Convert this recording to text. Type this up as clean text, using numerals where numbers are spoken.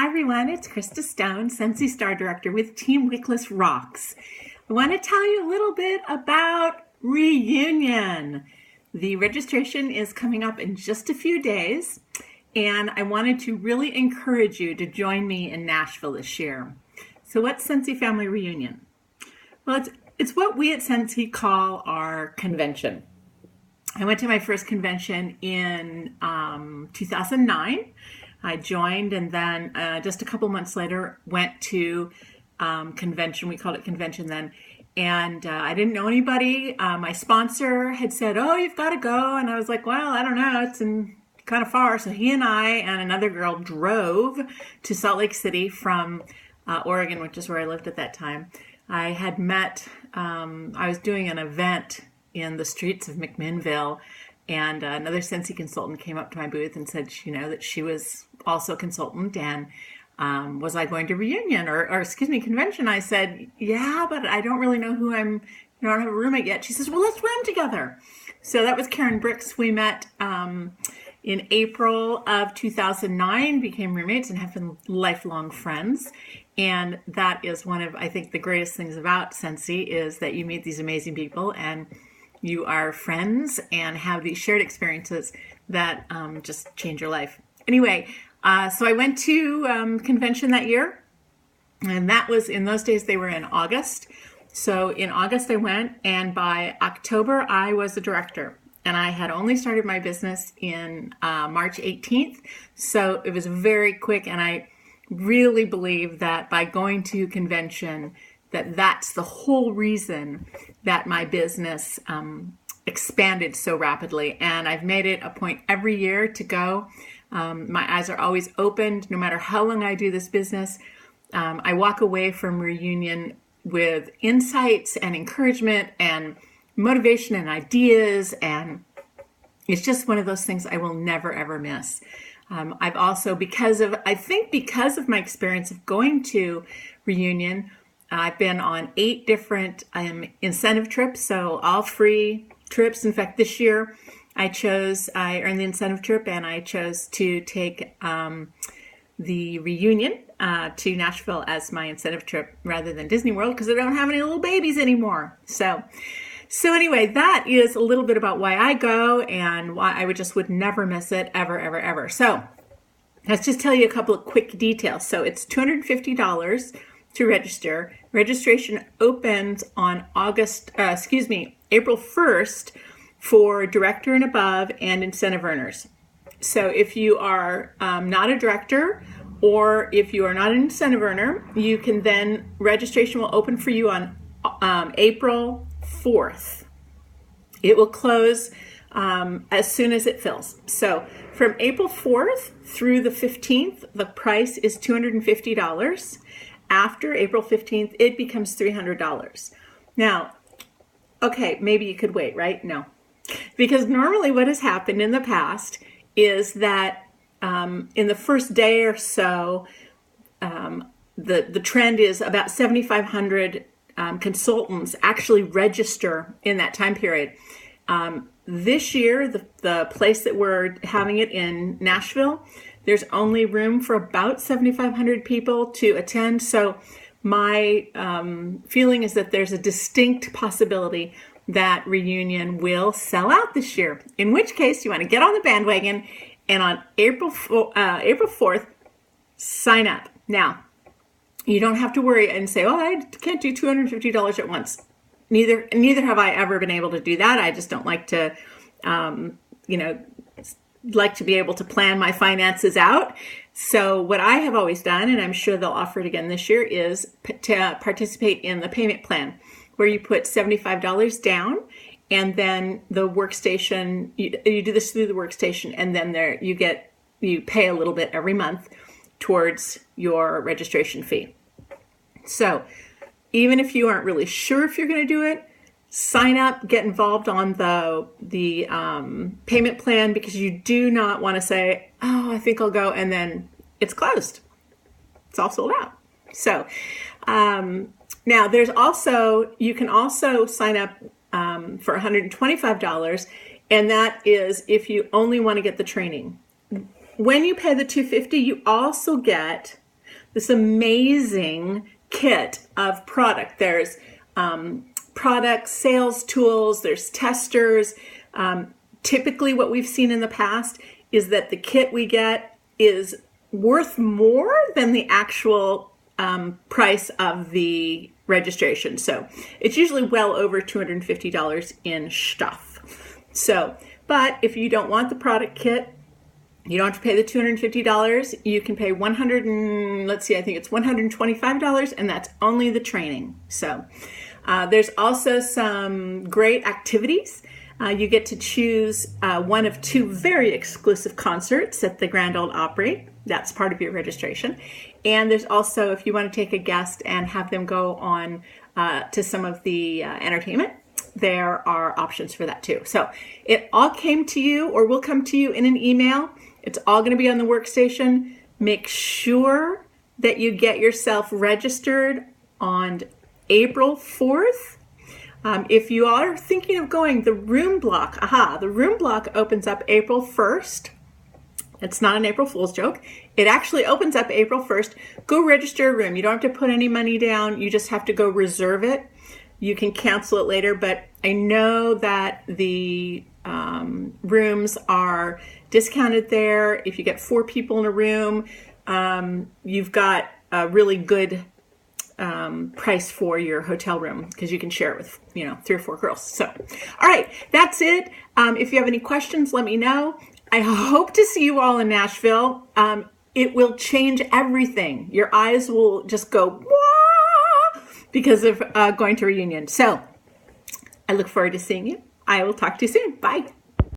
Hi everyone, it's Krista Stone, Scentsy Star Director with Team Wickless Rocks. I want to tell you a little bit about Reunion. The registration is coming up in just a few days, and I wanted to really encourage you to join me in Nashville this year. So what's Scentsy Family Reunion? Well, it's what we at Scentsy call our convention. I went to my first convention in 2009. I joined, and then just a couple months later went to convention. We called it convention then. And I didn't know anybody. My sponsor had said, "Oh, you've got to go." And I was like, "Well, I don't know. It's kind of far." So he and I and another girl drove to Salt Lake City from Oregon, which is where I lived at that time. I had met, I was doing an event in the streets of McMinnville, and another Scentsy consultant came up to my booth and said, that she was also a consultant, and was I going to Reunion or convention? I said, yeah, but I don't really know who I don't have a roommate yet. She says, well, let's run together. So that was Karen Bricks. We met in April of 2009, became roommates and have been lifelong friends. And that is one of, I think, the greatest things about Scentsy is that you meet these amazing people and you are friends and have these shared experiences that just change your life. Anyway, so I went to convention that year, and that was, in those days, they were in August. So in August I went, and by October I was a director. And I had only started my business in March 18th. So it was very quick, and I really believe that by going to convention, that's the whole reason that my business expanded so rapidly. And I've made it a point every year to go. My eyes are always opened, no matter how long I do this business. I walk away from Reunion with insights and encouragement and motivation and ideas. And it's just one of those things I will never, ever miss. I've also, because of my experience of going to Reunion, I've been on 8 different incentive trips, so all free trips. In fact, this year I earned the incentive trip, and I chose to take the Reunion to Nashville as my incentive trip rather than Disney World, because I don't have any little babies anymore. So anyway, that is a little bit about why I go and why I would never miss it, ever, ever, ever. So let's just tell you a couple of quick details. So it's $250 to register. Registration opens on April 1st for director and above and incentive earners. So if you are not a director, or if you are not an incentive earner, you can then, registration will open for you on April 4th. It will close as soon as it fills. So from April 4th through the 15th, the price is $250. After April 15th, it becomes $300. Now, okay, maybe you could wait, right? No. Because normally what has happened in the past is that in the first day or so, the trend is about 7,500 consultants actually register in that time period. This year, the place that we're having it in Nashville, there's only room for about 7,500 people to attend. So my feeling is that there's a distinct possibility that Reunion will sell out this year, in which case you want to get on the bandwagon, and on April 4th, sign up. Now, you don't have to worry and say, "Oh, I can't do $250 at once." Neither have I ever been able to do that. I just don't like to, like to be able to plan my finances out. So what I have always done, and I'm sure they'll offer it again this year, is to participate in the payment plan, where you put $75 down, and then the workstation, you do this through the workstation, and then you pay a little bit every month towards your registration fee. So even if you aren't really sure if you're going to do it, sign up, get involved on the payment plan, because you do not want to say, "Oh, I think I'll go," and then it's closed. It's all sold out. So now you can also sign up for $125, and that is if you only want to get the training. When you pay the $250, you also get this amazing kit of product. There's product sales tools, there's testers. Typically what we've seen in the past is that the kit we get is worth more than the actual price of the registration. So it's usually well over $250 in stuff. So, but if you don't want the product kit, you don't have to pay the $250. You can pay I think it's $125, and that's only the training. So there's also some great activities. You get to choose one of 2 very exclusive concerts at the Grand Ole Opry. That's part of your registration. And there's also, if you want to take a guest and have them go on to some of the entertainment, there are options for that too. So it all came to you, or will come to you in an email. It's all going to be on the workstation. Make sure that you get yourself registered on April 4th. If you are thinking of going, the room block opens up April 1st. It's not an April Fool's joke. It actually opens up April 1st. Go register a room. You don't have to put any money down. You just have to go reserve it. You can cancel it later, but I know that the rooms are discounted there. If you get 4 people in a room, you've got a really good price for your hotel room, because you can share it with 3 or 4 girls. So, all right, that's it. If you have any questions, let me know. I hope to see you all in Nashville. It will change everything. Your eyes will just go wah, because of going to Reunion. So I look forward to seeing you. I will talk to you soon. Bye.